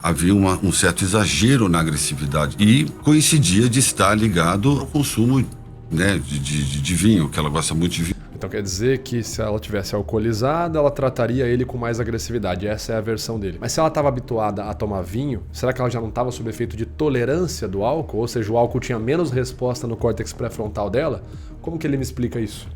havia um certo exagero na agressividade e coincidia de estar ligado ao consumo, né, de vinho, que ela gosta muito de vinho. Então quer dizer que se ela tivesse alcoolizada, ela trataria ele com mais agressividade. Essa é a versão dele. Mas se ela estava habituada a tomar vinho, será que ela já não estava sob efeito de tolerância do álcool? Ou seja, o álcool tinha menos resposta no córtex pré-frontal dela? Como que ele me explica isso?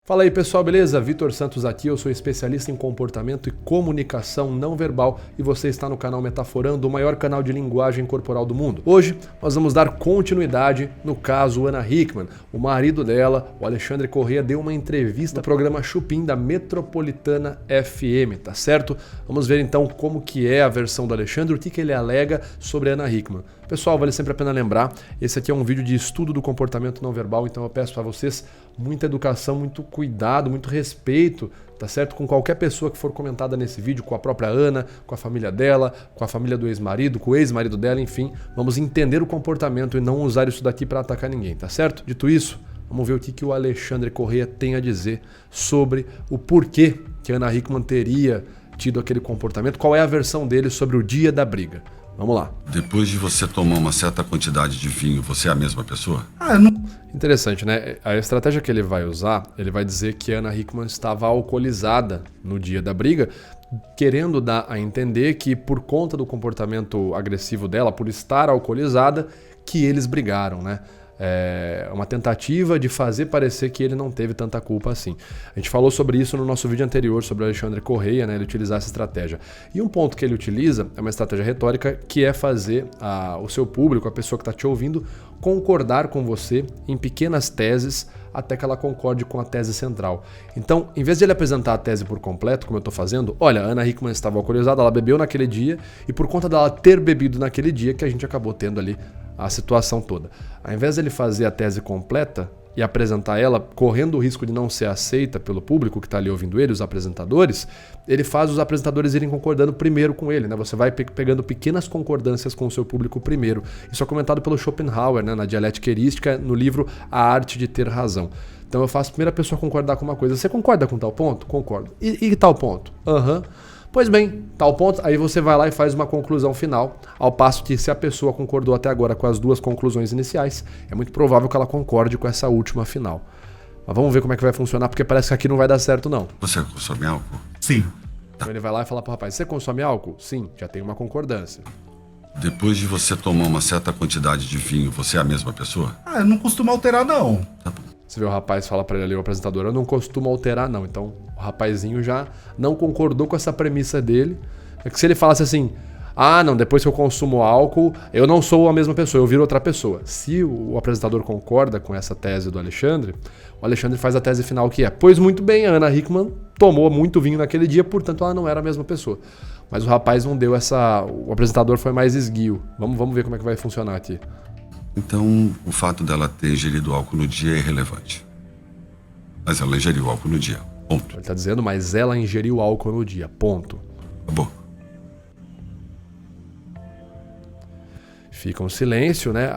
Fala aí pessoal, beleza? Vitor Santos aqui, eu sou especialista em comportamento e comunicação não verbal e você está no canal Metaforando, o maior canal de linguagem corporal do mundo. Hoje nós vamos dar continuidade no caso Ana Hickman. O marido dela, o Alexandre Corrêa, deu uma entrevista no programa Chupim da Metropolitana FM, tá certo? Vamos ver então como que é a versão do Alexandre, o que ele alega sobre a Ana Hickman. Pessoal, vale sempre a pena lembrar, esse aqui é um vídeo de estudo do comportamento não verbal, então eu peço para vocês muita educação, muito cuidado, muito respeito, tá certo? Com qualquer pessoa que for comentada nesse vídeo, com a própria Ana, com a família dela, com a família do ex-marido, com o ex-marido dela, enfim, vamos entender o comportamento e não usar isso daqui para atacar ninguém, tá certo? Dito isso, vamos ver o que o Alexandre Corrêa tem a dizer sobre o porquê que a Ana Hickman teria tido aquele comportamento, qual é a versão dele sobre o dia da briga. Vamos lá. Depois de você tomar uma certa quantidade de vinho, você é a mesma pessoa? Interessante, né? A estratégia que ele vai usar, ele vai dizer que a Ana Hickman estava alcoolizada no dia da briga, querendo dar a entender que por conta do comportamento agressivo dela, por estar alcoolizada, que eles brigaram, né? É uma tentativa de fazer parecer que ele não teve tanta culpa assim. A gente falou sobre isso no nosso vídeo anterior, sobre o Alexandre Corrêa, né, ele utilizar essa estratégia. E um ponto que ele utiliza é uma estratégia retórica, que é fazer o seu público, a pessoa que está te ouvindo, concordar com você em pequenas teses até que ela concorde com a tese central. Então, em vez de ele apresentar a tese por completo, como eu estou fazendo, olha, a Ana Hickman estava alcoolizada, ela bebeu naquele dia, e por conta dela ter bebido naquele dia que a gente acabou tendo ali a situação toda. Ao invés de ele fazer a tese completa e apresentar ela, correndo o risco de não ser aceita pelo público que está ali ouvindo ele, os apresentadores, ele faz os apresentadores irem concordando primeiro com ele, né? Você vai pegando pequenas concordâncias com o seu público primeiro. Isso é comentado pelo Schopenhauer, né, na Dialética Erística, no livro A Arte de Ter Razão. Então eu faço a primeira pessoa concordar com uma coisa. Você concorda com tal ponto? Concordo. E tal ponto? Aham. Pois bem, tal ponto, aí você vai lá e faz uma conclusão final, ao passo que se a pessoa concordou até agora com as duas conclusões iniciais, é muito provável que ela concorde com essa última final. Mas vamos ver como é que vai funcionar, porque parece que aqui não vai dar certo não. Você consome álcool? Sim. Então ele vai lá e fala pro rapaz, você consome álcool? Sim, já tem uma concordância. Depois de você tomar uma certa quantidade de vinho, você é a mesma pessoa? Eu não costumo alterar, não. Tá bom. Você vê o rapaz fala pra ele ali, o apresentador, eu não costumo alterar não. Então o rapazinho já não concordou com essa premissa dele. É que se ele falasse assim, não, depois que eu consumo álcool, eu não sou a mesma pessoa, eu viro outra pessoa. Se o apresentador concorda com essa tese do Alexandre, o Alexandre faz a tese final que é, pois muito bem, a Ana Hickman tomou muito vinho naquele dia, portanto ela não era a mesma pessoa. Mas o rapaz não deu o apresentador foi mais esguio. Vamos ver como é que vai funcionar aqui. Então, o fato dela ter ingerido álcool no dia é irrelevante. Mas ela ingeriu álcool no dia. Ponto. Ele está dizendo, mas ela ingeriu álcool no dia. Ponto. Acabou. Fica um silêncio, né?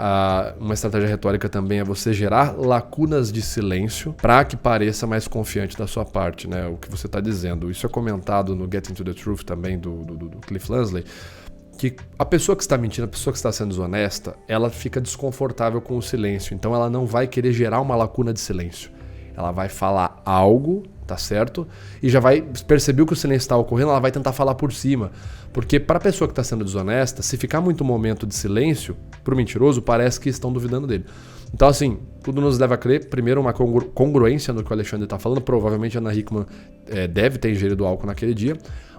Uma estratégia retórica também é você gerar lacunas de silêncio para que pareça mais confiante da sua parte, né? O que você está dizendo. Isso é comentado no Getting to the Truth também do Cliff Lansley, que a pessoa que está mentindo, a pessoa que está sendo desonesta, ela fica desconfortável com o silêncio. Então ela não vai querer gerar uma lacuna de silêncio. Ela vai falar algo, tá certo? E já vai perceber que o silêncio está ocorrendo, ela vai tentar falar por cima. Porque para a pessoa que está sendo desonesta, se ficar muito momento de silêncio, para o mentiroso, parece que estão duvidando dele. Então assim, tudo nos leva a crer, primeiro, uma congruência no que o Alexandre está falando. Provavelmente a Ana Hickman deve ter ingerido álcool naquele dia.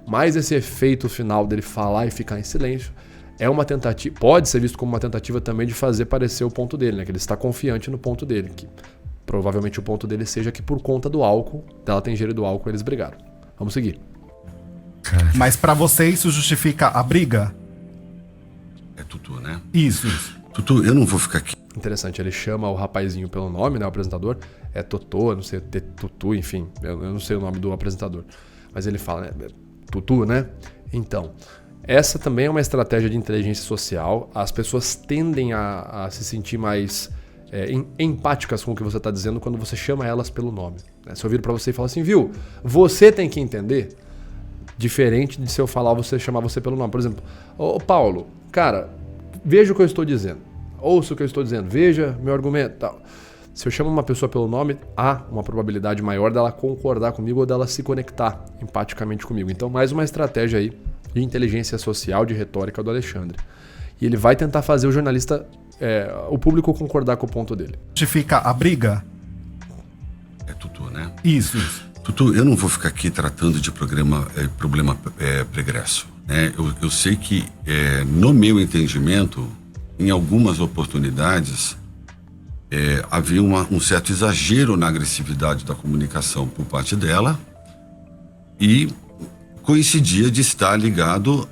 Mas esse efeito final dele falar e ficar em silêncio é uma tentativa, pode ser visto como uma tentativa também de fazer parecer o ponto dele, né? Que ele está confiante no ponto dele, que provavelmente o ponto dele seja que por conta do álcool, dela ter ingerido álcool, eles brigaram. Vamos seguir. Mas pra você isso justifica a briga? É Tutu, né? Isso. Tutu, eu não vou ficar aqui. Interessante, ele chama o rapazinho pelo nome, né? O apresentador é Totô, eu não sei, Tutu, enfim, eu não sei o nome do apresentador. Mas ele fala, né? Tutu, né? Então, essa também é uma estratégia de inteligência social. As pessoas tendem a se sentir mais empáticas com o que você está dizendo quando você chama elas pelo nome. Se eu viro para você e falo assim, viu, você tem que entender, Diferente de se eu falar você chamar você pelo nome. Por exemplo, ô Paulo, cara, veja o que eu estou dizendo. Ouça o que eu estou dizendo, veja meu argumento, tal. Se eu chamo uma pessoa pelo nome, há uma probabilidade maior dela concordar comigo ou dela se conectar empaticamente comigo. Então, mais uma estratégia aí de inteligência social, de retórica do Alexandre. E ele vai tentar fazer o jornalista, o público concordar com o ponto dele. Justifica a briga? É Tutu, né? Isso. Tutu, eu não vou ficar aqui tratando de problema pregresso, né? Eu sei que, no meu entendimento, em algumas oportunidades, havia um certo exagero na agressividade da comunicação por parte dela e coincidia de estar ligado,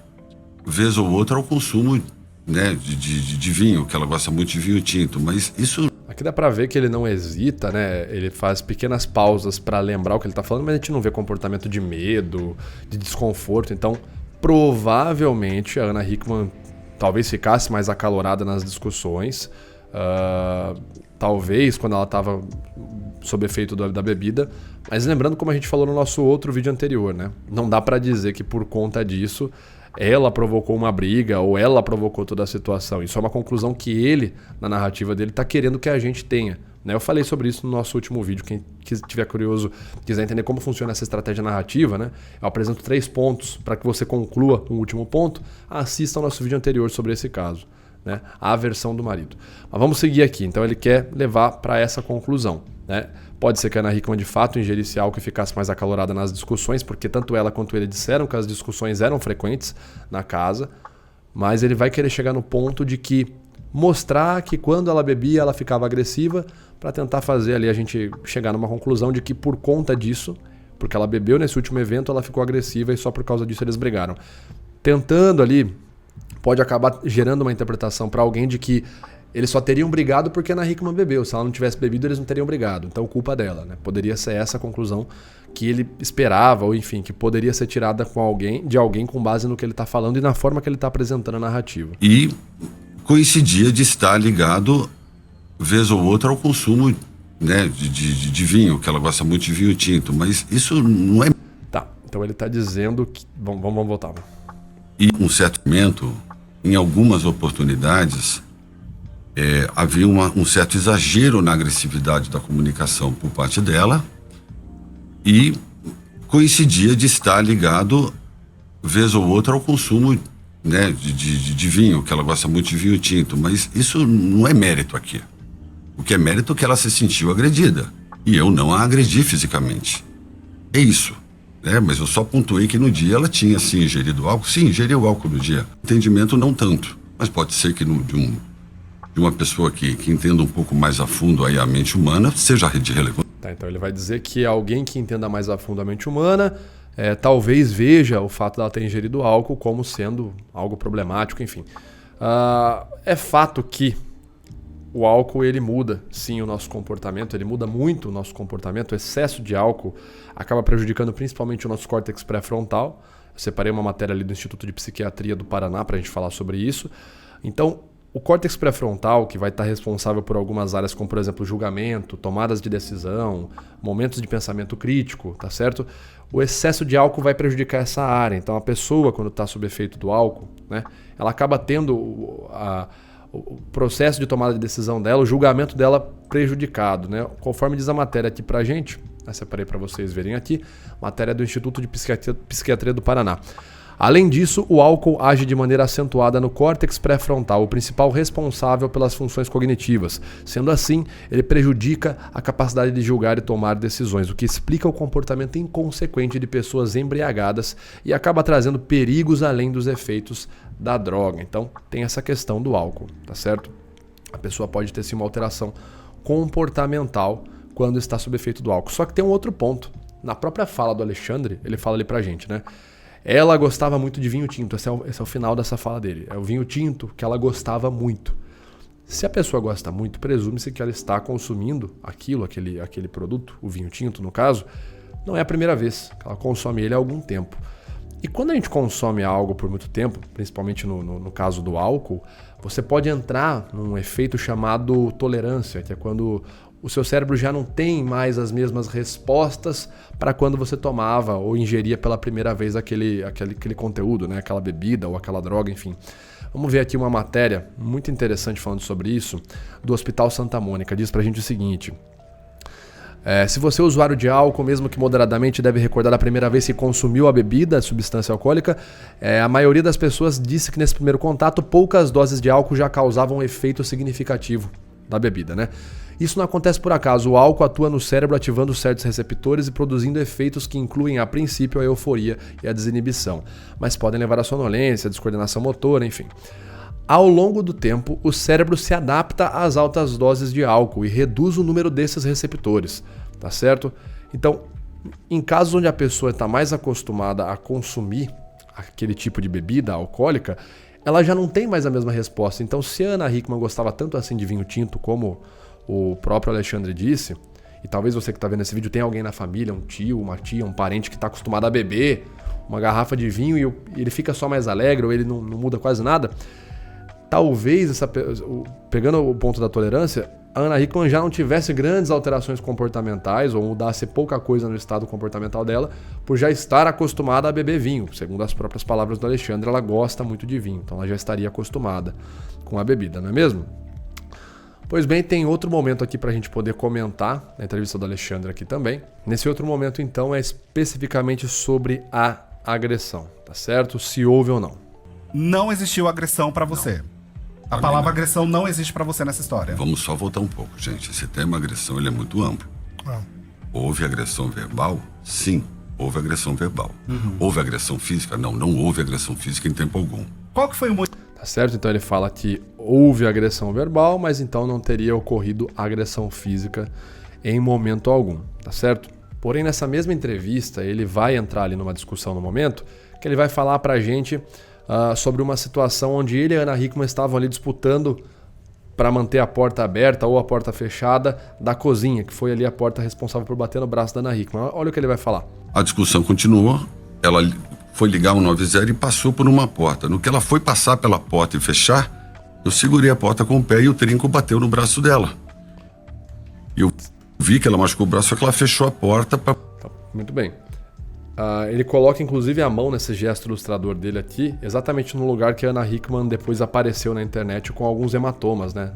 vez ou outra, ao consumo, né, de vinho, que ela gosta muito de vinho tinto, mas isso... Aqui dá pra ver que ele não hesita, né? Ele faz pequenas pausas pra lembrar o que ele tá falando, mas a gente não vê comportamento de medo, de desconforto. Então, provavelmente, a Ana Hickman talvez ficasse mais acalorada nas discussões. Talvez quando ela estava sob efeito da bebida. Mas lembrando, como a gente falou no nosso outro vídeo anterior, né? Não dá pra dizer que por conta disso ela provocou uma briga ou ela provocou toda a situação. Isso é uma conclusão que ele, na narrativa dele, está querendo que a gente tenha. Né? Eu falei sobre isso no nosso último vídeo. Quem estiver curioso, quiser entender como funciona essa estratégia narrativa, né? Eu apresento 3 pontos para que você conclua um último ponto. Assista ao nosso vídeo anterior sobre esse caso. Né? A aversão do marido. Mas vamos seguir aqui. Então ele quer levar para essa conclusão. Né? Pode ser que a Ana Hickman de fato ingerisse algo que ficasse mais acalorada nas discussões, porque tanto ela quanto ele disseram que as discussões eram frequentes na casa, mas ele vai querer chegar no ponto de que mostrar que quando ela bebia ela ficava agressiva, para tentar fazer ali a gente chegar numa conclusão de que por conta disso, porque ela bebeu nesse último evento, ela ficou agressiva e só por causa disso eles brigaram. Tentando ali, pode acabar gerando uma interpretação para alguém de que eles só teriam brigado porque a Ana Hickman bebeu. Se ela não tivesse bebido, eles não teriam brigado. Então, culpa dela, né? Poderia ser essa a conclusão que ele esperava, ou enfim, que poderia ser tirada de alguém com base no que ele está falando e na forma que ele está apresentando a narrativa. E coincidia de estar ligado, vez ou outra, ao consumo, né, de vinho, que ela gosta muito de vinho tinto. Mas isso não é... Tá, então ele está dizendo que... Vamos voltar. E um certo momento, em algumas oportunidades... havia um certo exagero na agressividade da comunicação por parte dela e coincidia de estar ligado, vez ou outra, ao consumo, né, de vinho, que ela gosta muito de vinho tinto, mas isso não é mérito aqui. O que é mérito é que ela se sentiu agredida e eu não a agredi fisicamente. É isso. Mas eu só pontuei que no dia ela tinha sim ingerido álcool. Sim, ingeriu álcool no dia. Entendimento não tanto, mas pode ser que de uma pessoa que entenda um pouco mais a fundo aí a mente humana, seja de relevância. Tá, então ele vai dizer que alguém que entenda mais a fundo a mente humana, talvez veja o fato dela ter ingerido álcool como sendo algo problemático, enfim. É fato que o álcool ele muda, sim, o nosso comportamento, ele muda muito o nosso comportamento. O excesso de álcool acaba prejudicando principalmente o nosso córtex pré-frontal. Eu separei uma matéria ali do Instituto de Psiquiatria do Paraná para a gente falar sobre isso. Então, o córtex pré-frontal, que vai estar responsável por algumas áreas como, por exemplo, julgamento, tomadas de decisão, momentos de pensamento crítico, tá certo? O excesso de álcool vai prejudicar essa área. Então, a pessoa, quando está sob efeito do álcool, né, ela acaba tendo o processo de tomada de decisão dela, o julgamento dela prejudicado, né? Conforme diz a matéria aqui pra gente, eu separei para vocês verem aqui, matéria do Instituto de Psiquiatria do Paraná. Além disso, o álcool age de maneira acentuada no córtex pré-frontal, o principal responsável pelas funções cognitivas. Sendo assim, ele prejudica a capacidade de julgar e tomar decisões, o que explica o comportamento inconsequente de pessoas embriagadas e acaba trazendo perigos além dos efeitos da droga. Então, tem essa questão do álcool, tá certo? A pessoa pode ter sim uma alteração comportamental quando está sob efeito do álcool. Só que tem um outro ponto. Na própria fala do Alexandre, ele fala ali pra gente, né? Ela gostava muito de vinho tinto, esse é o final dessa fala dele. É o vinho tinto que ela gostava muito. Se a pessoa gosta muito, presume-se que ela está consumindo aquele produto, o vinho tinto no caso, não é a primeira vez que ela consome ele há algum tempo. E quando a gente consome algo por muito tempo, principalmente no caso do álcool, você pode entrar num efeito chamado tolerância, que é quando o seu cérebro já não tem mais as mesmas respostas para quando você tomava ou ingeria pela primeira vez aquele conteúdo, né? Aquela bebida ou aquela droga, enfim. Vamos ver aqui uma matéria muito interessante falando sobre isso, do Hospital Santa Mônica. Diz pra gente o seguinte: se você é usuário de álcool, mesmo que moderadamente, deve recordar a primeira vez que consumiu a bebida, a substância alcoólica. A maioria das pessoas disse que nesse primeiro contato, poucas doses de álcool já causavam um efeito significativo da bebida, né? Isso não acontece por acaso. O álcool atua no cérebro ativando certos receptores e produzindo efeitos que incluem, a princípio, a euforia e a desinibição, mas podem levar à sonolência, descoordenação motora, enfim. Ao longo do tempo, o cérebro se adapta às altas doses de álcool e reduz o número desses receptores, tá certo? Então, em casos onde a pessoa está mais acostumada a consumir aquele tipo de bebida alcoólica, ela já não tem mais a mesma resposta. Então, se a Ana Hickman gostava tanto assim de vinho tinto como o próprio Alexandre disse, e talvez você que está vendo esse vídeo tenha alguém na família, um tio, uma tia, um parente que está acostumado a beber uma garrafa de vinho e ele fica só mais alegre ou ele não muda quase nada, talvez, pegando o ponto da tolerância, a Ana Hickman já não tivesse grandes alterações comportamentais ou mudasse pouca coisa no estado comportamental dela por já estar acostumada a beber vinho. Segundo as próprias palavras do Alexandre, ela gosta muito de vinho, então ela já estaria acostumada com a bebida, não é mesmo? Pois bem, tem outro momento aqui para a gente poder comentar na entrevista do Alexandre aqui também. Nesse outro momento, então, é especificamente sobre a agressão, tá certo? Se houve ou não. Não existiu agressão para você. A palavra agressão não existe para você nessa história. Vamos só voltar um pouco, gente. Esse tema agressão, ele é muito amplo. Houve agressão verbal? Sim, houve agressão verbal. Houve agressão física? Não, não houve agressão física em tempo algum. Qual que foi o motivo? Tá certo? Então ele fala que houve agressão verbal, mas então não teria ocorrido agressão física em momento algum, tá certo? Porém, nessa mesma entrevista, ele vai entrar ali numa discussão no momento, que ele vai falar pra gente sobre uma situação onde ele e a Ana Hickman estavam ali disputando para manter a porta aberta ou a porta fechada da cozinha, que foi ali a porta responsável por bater no braço da Ana Hickman. Olha o que ele vai falar. A discussão continuou, ela foi ligar o 90 e passou por uma porta. No que ela foi passar pela porta e fechar, eu segurei a porta com o pé e o trinco bateu no braço dela. E eu vi que ela machucou o braço, só que ela fechou a porta para... Muito bem. Ele coloca inclusive a mão nesse gesto ilustrador dele aqui, exatamente no lugar que a Ana Hickman depois apareceu na internet com alguns hematomas, né?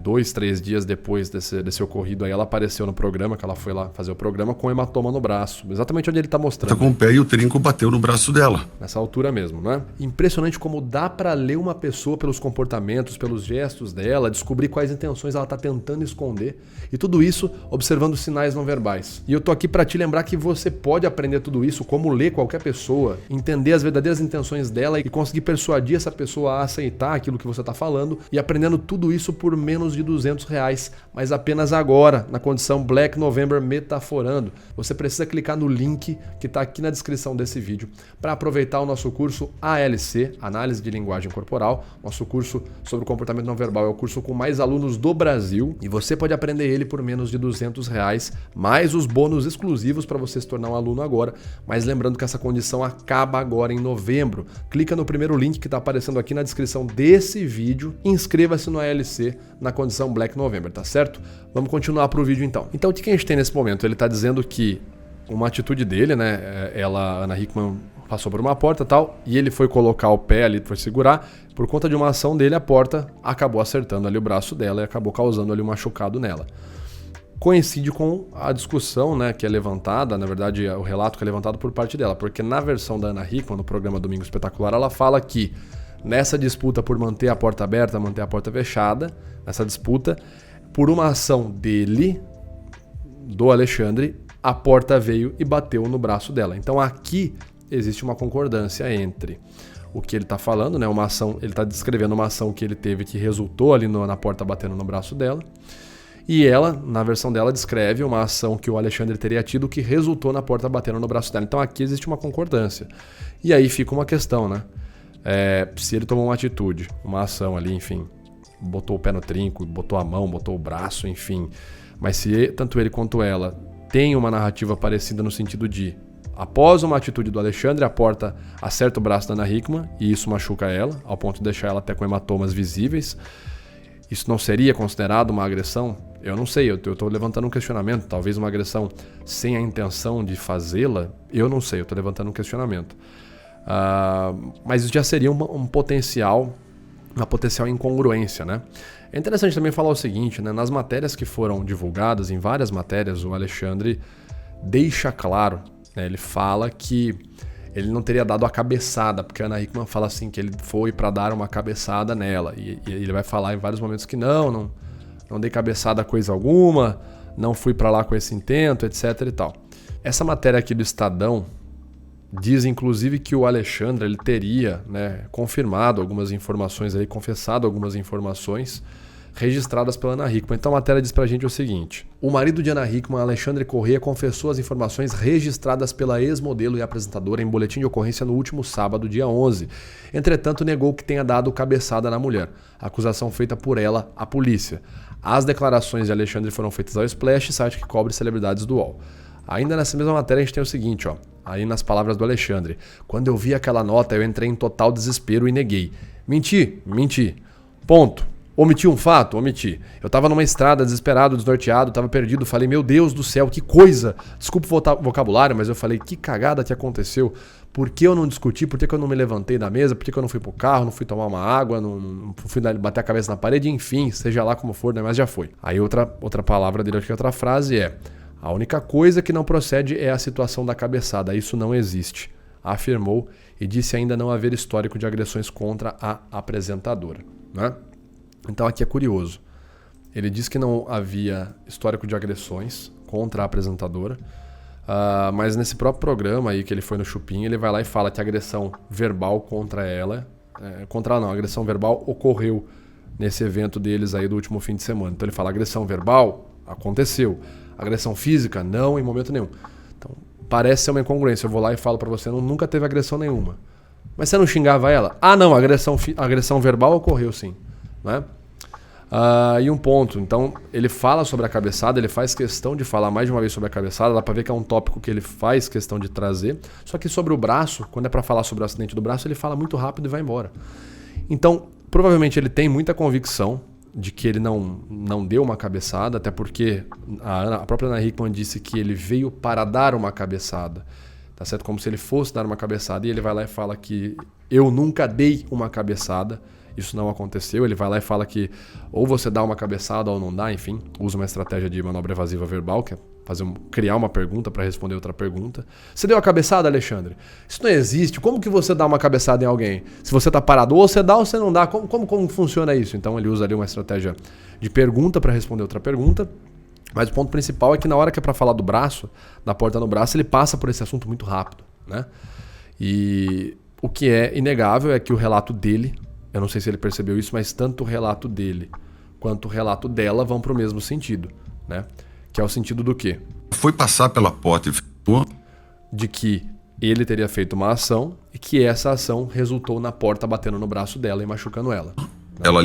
2, 3 dias depois desse ocorrido aí, ela apareceu no programa, que ela foi lá fazer o programa com hematoma no braço, exatamente onde ele tá mostrando. Tá com o pé e o trinco bateu no braço dela. Nessa altura mesmo, né? Impressionante como dá pra ler uma pessoa pelos comportamentos, pelos gestos dela, descobrir quais intenções ela tá tentando esconder, e tudo isso observando sinais não verbais. E eu tô aqui pra te lembrar que você pode aprender tudo isso, como ler qualquer pessoa, entender as verdadeiras intenções dela e conseguir persuadir essa pessoa a aceitar aquilo que você tá falando, e aprendendo tudo isso por menos de R$200, mas apenas agora, na condição Black November Metaforando. Você precisa clicar no link que está aqui na descrição desse vídeo para aproveitar o nosso curso ALC, Análise de Linguagem Corporal. Nosso curso sobre comportamento não verbal é o curso com mais alunos do Brasil e você pode aprender ele por menos de R$200, mais os bônus exclusivos para você se tornar um aluno agora. Mas lembrando que essa condição acaba agora em novembro. Clica no primeiro link que está aparecendo aqui na descrição desse vídeo e inscreva-se no ALC na condição Black November, tá certo? Vamos continuar pro vídeo então. Então o que a gente tem nesse momento? Ele tá dizendo que uma atitude dele, né? A Ana Hickman passou por uma porta e tal, e ele foi colocar o pé ali para segurar. Por conta de uma ação dele, a porta acabou acertando ali o braço dela e acabou causando ali um machucado nela. Coincide com a discussão, né, que é levantada, na verdade, o relato que é levantado por parte dela, porque na versão da Ana Hickman, no programa Domingo Espetacular, ela fala que nessa disputa por manter a porta aberta, manter a porta fechada, nessa disputa, por uma ação dele, do Alexandre, a porta veio e bateu no braço dela. Então aqui existe uma concordância entre o que ele está falando, né? Uma ação, ele está descrevendo uma ação que ele teve que resultou ali na porta batendo no braço dela. E ela, na versão dela, descreve uma ação que o Alexandre teria tido que resultou na porta batendo no braço dela. Então aqui existe uma concordância. E aí fica uma questão, né? Se ele tomou uma atitude, uma ação ali, enfim, botou o pé no trinco, botou a mão, botou o braço, enfim. Mas se tanto ele quanto ela tem uma narrativa parecida no sentido de, após uma atitude do Alexandre, a porta acerta o braço da Ana Hickman e isso machuca ela, ao ponto de deixar ela até com hematomas visíveis. Isso não seria considerado uma agressão? Eu não sei, eu tô levantando um questionamento, talvez uma agressão sem a intenção de fazê-la, eu não sei, eu tô levantando um questionamento. Mas isso já seria uma potencial incongruência, né? É interessante também falar o seguinte, né? Nas matérias que foram divulgadas, em várias matérias, o Alexandre deixa claro, né? Ele fala que ele não teria dado a cabeçada, porque a Ana Hickman fala assim que ele foi para dar uma cabeçada nela, e ele vai falar em vários momentos que não dei cabeçada a coisa alguma, não fui para lá com esse intento, etc e tal. Essa matéria aqui do Estadão diz inclusive que o Alexandre ele teria, né, confirmado algumas informações, confessado algumas informações registradas pela Ana Hickman. Então a matéria diz pra gente o seguinte: o marido de Ana Hickman, Alexandre Corrêa, confessou as informações registradas pela ex-modelo e apresentadora em boletim de ocorrência no último sábado, dia 11. Entretanto, negou que tenha dado cabeçada na mulher. A acusação feita por ela à polícia. As declarações de Alexandre foram feitas ao Splash, site que cobre celebridades do UOL. Ainda nessa mesma matéria a gente tem o seguinte, ó, aí nas palavras do Alexandre: quando eu vi aquela nota eu entrei em total desespero e neguei. Menti. Ponto. Omiti um fato? Omiti. Eu tava numa estrada, desesperado, desnorteado, tava perdido, falei, meu Deus do céu, que coisa! Desculpa o vocabulário, mas eu falei, que cagada que aconteceu. Por que eu não discuti? Por que eu não me levantei da mesa? Por que eu não fui pro carro? Não fui tomar uma água? Não fui bater a cabeça na parede? Enfim, seja lá como for, né? Mas já foi. Aí outra palavra dele, acho que outra frase é: a única coisa que não procede é a situação da cabeçada. Isso não existe, afirmou, e disse ainda não haver histórico de agressões contra a apresentadora, né? Então aqui é curioso. Ele diz que não havia histórico de agressões contra a apresentadora, mas nesse próprio programa aí que ele foi no Chupim, ele vai lá e fala que a agressão verbal contra ela, a agressão verbal ocorreu nesse evento deles aí do último fim de semana. Então ele fala, agressão verbal aconteceu, agressão física não, em momento nenhum. Então parece ser uma incongruência. Eu vou lá e falo pra você, nunca teve agressão nenhuma. Mas você não xingava ela? Ah não, agressão verbal ocorreu sim. Né? E um ponto, então ele fala sobre a cabeçada, ele faz questão de falar mais de uma vez sobre a cabeçada, dá pra ver que é um tópico que ele faz questão de trazer, só que sobre o braço, quando é pra falar sobre o acidente do braço, ele fala muito rápido e vai embora. Então, provavelmente ele tem muita convicção de que ele não deu uma cabeçada, até porque a própria Ana Hickman disse que ele veio para dar uma cabeçada, tá certo? Como se ele fosse dar uma cabeçada, e ele vai lá e fala que eu nunca dei uma cabeçada. Isso não aconteceu, ele vai lá e fala que ou você dá uma cabeçada ou não dá, enfim, usa uma estratégia de manobra evasiva verbal, que é criar uma pergunta para responder outra pergunta. Você deu a cabeçada, Alexandre? Isso não existe, como que você dá uma cabeçada em alguém? Se você tá parado, ou você dá ou você não dá, como funciona isso? Então ele usa ali uma estratégia de pergunta para responder outra pergunta, mas o ponto principal é que na hora que é para falar do braço, da porta no braço, ele passa por esse assunto muito rápido, né? E o que é inegável é que o relato dele, eu não sei se ele percebeu isso, mas tanto o relato dele quanto o relato dela vão para o mesmo sentido, né? Que é o sentido do quê? Foi passar pela porta e ficou. De que ele teria feito uma ação e que essa ação resultou na porta batendo no braço dela e machucando ela. Ela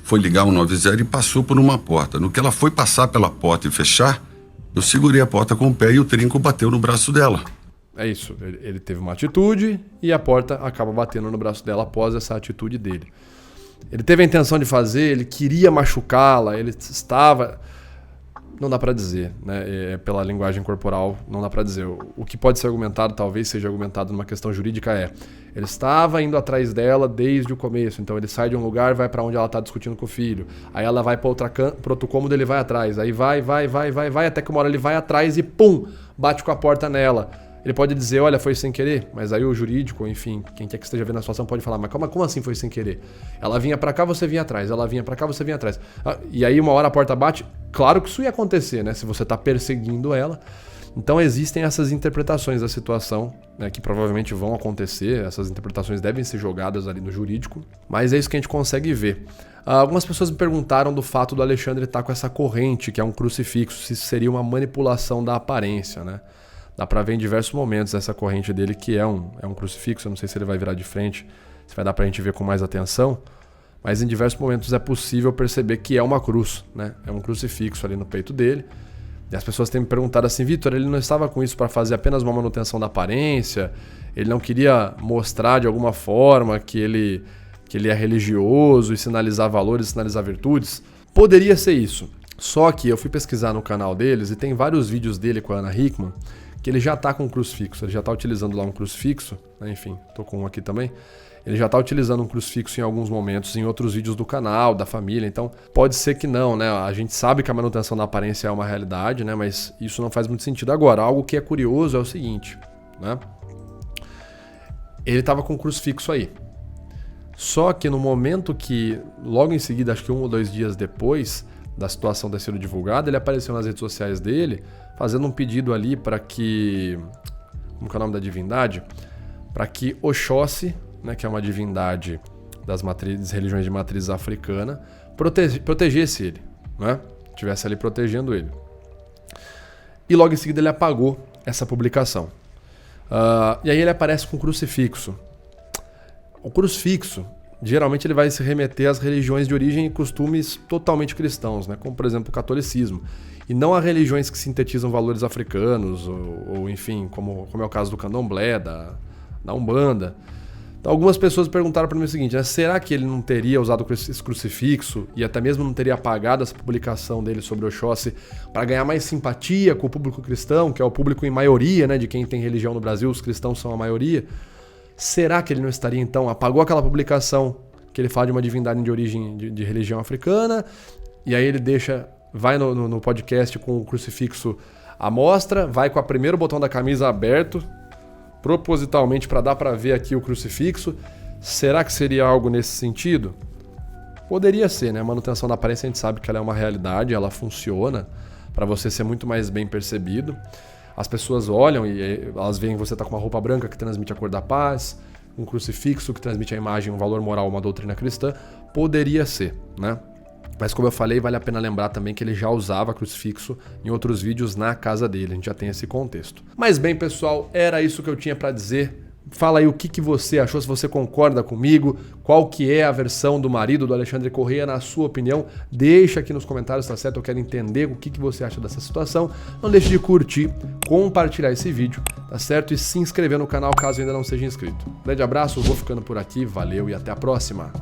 foi ligar o 90 e passou por uma porta. No que ela foi passar pela porta e fechar, eu segurei a porta com o pé e o trinco bateu no braço dela. É isso, ele teve uma atitude e a porta acaba batendo no braço dela após essa atitude dele. Ele teve a intenção de fazer, ele queria machucá-la, ele estava... Não dá pra dizer, né? Pela linguagem corporal, não dá pra dizer. O que pode ser argumentado, talvez seja argumentado numa questão jurídica ele estava indo atrás dela desde o começo, então ele sai de um lugar e vai pra onde ela tá discutindo com o filho. Aí ela vai pro outro cômodo, ele vai atrás. Aí vai, até que uma hora ele vai atrás e pum, bate com a porta nela. Ele pode dizer, olha, foi sem querer, mas aí o jurídico, enfim, quem quer que esteja vendo a situação pode falar, mas como assim foi sem querer? Ela vinha pra cá, você vinha atrás, ela vinha pra cá, você vinha atrás. E aí uma hora a porta bate, claro que isso ia acontecer, né, se você tá perseguindo ela. Então existem essas interpretações da situação, né, que provavelmente vão acontecer, essas interpretações devem ser jogadas ali no jurídico, mas é isso que a gente consegue ver. Algumas pessoas me perguntaram do fato do Alexandre estar com essa corrente, que é um crucifixo, se seria uma manipulação da aparência, né? Dá pra ver em diversos momentos essa corrente dele, que é um crucifixo. Eu não sei se ele vai virar de frente, se vai dar pra gente ver com mais atenção, mas em diversos momentos é possível perceber que é uma cruz, né? É um crucifixo ali no peito dele. E as pessoas têm me perguntado assim, Vitor, ele não estava com isso para fazer apenas uma manutenção da aparência? Ele não queria mostrar de alguma forma que ele é religioso e sinalizar valores, sinalizar virtudes? Poderia ser isso. Só que eu fui pesquisar no canal deles e tem vários vídeos dele com a Ana Hickman que ele já tá com um crucifixo, ele já tá utilizando lá um crucifixo, né? Enfim, tô com um aqui também. Ele já tá utilizando um crucifixo em alguns momentos, em outros vídeos do canal, da família, então pode ser que não, né? A gente sabe que a manutenção da aparência é uma realidade, né? Mas isso não faz muito sentido. Agora, algo que é curioso é o seguinte, né? Ele tava com um crucifixo aí. Só que no momento que, logo em seguida, acho que 1 ou 2 dias depois da situação ter sido divulgada, ele apareceu nas redes sociais dele, fazendo um pedido ali para que... Como que é o nome da divindade? Para que Oxóssi, né, que é uma divindade das religiões de matriz africana, protegesse ele, né? Estivesse ali protegendo ele. E logo em seguida ele apagou essa publicação. E aí ele aparece com um crucifixo. O crucifixo, geralmente ele vai se remeter às religiões de origem e costumes totalmente cristãos, né? Como por exemplo o catolicismo. E não a religiões que sintetizam valores africanos, ou enfim, como é o caso do candomblé, da Umbanda. Então, algumas pessoas perguntaram para mim o seguinte, né? Será que ele não teria usado esse crucifixo e até mesmo não teria apagado essa publicação dele sobre Oxóssi para ganhar mais simpatia com o público cristão, que é o público em maioria, né, de quem tem religião no Brasil, os cristãos são a maioria? Será que ele não estaria, então, apagou aquela publicação que ele fala de uma divindade de origem de religião africana, e aí ele vai no podcast com o crucifixo à mostra, vai com o primeiro botão da camisa aberto, propositalmente para dar para ver aqui o crucifixo. Será que seria algo nesse sentido? Poderia ser, né? A manutenção da aparência a gente sabe que ela é uma realidade, ela funciona para você ser muito mais bem percebido. As pessoas olham e elas veem que você tá com uma roupa branca que transmite a cor da paz, um crucifixo que transmite a imagem, um valor moral, uma doutrina cristã. Poderia ser, né? Mas como eu falei, vale a pena lembrar também que ele já usava crucifixo em outros vídeos na casa dele, a gente já tem esse contexto. Mas bem, pessoal, era isso que eu tinha para dizer. Fala aí o que você achou, se você concorda comigo, qual que é a versão do marido do Alexandre Correia, na sua opinião. Deixa aqui nos comentários, tá certo? Eu quero entender o que você acha dessa situação. Não deixe de curtir, compartilhar esse vídeo, tá certo? E se inscrever no canal caso ainda não seja inscrito. Grande abraço, vou ficando por aqui, valeu e até a próxima!